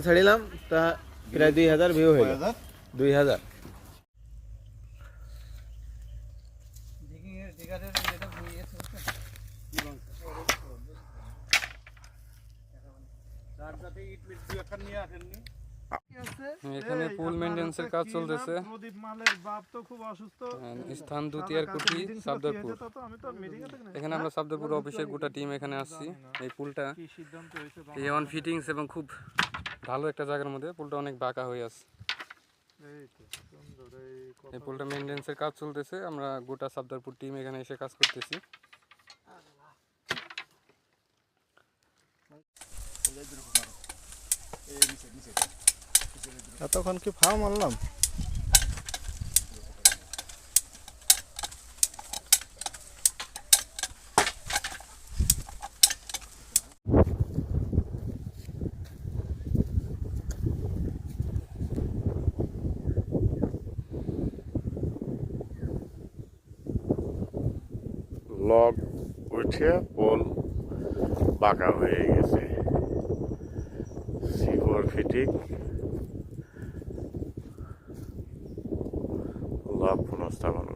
ছাড়িলাম তা প্রায় 2000 ভিউ হয়ে গেল 2000 এখানে পুল মেইনটেন্সের কাজ চলতেছে। স্থান দুতিয়ার কুটি সাবদারপুর। এখানে আমরা সাবদারপুর অফিসের গোটা টিম এখানে আসছি। এই পুলটা A1 ফিটিংস এবং খুব ভালো একটা জায়গার মধ্যে। পুলটা অনেক বাঁকা হয়ে আছে। এই পুলটা মেইনটেন্সের কাজ চলতেছে। আমরা গোটা সাবদারপুর টিম এখানে এসে কাজ করতেছি। এতক্ষণ কি ফার্ম আনলাম লগ উঠে পোল বাঁকা হয়ে গেছে। C4 fitting log পুনঃস্থাপন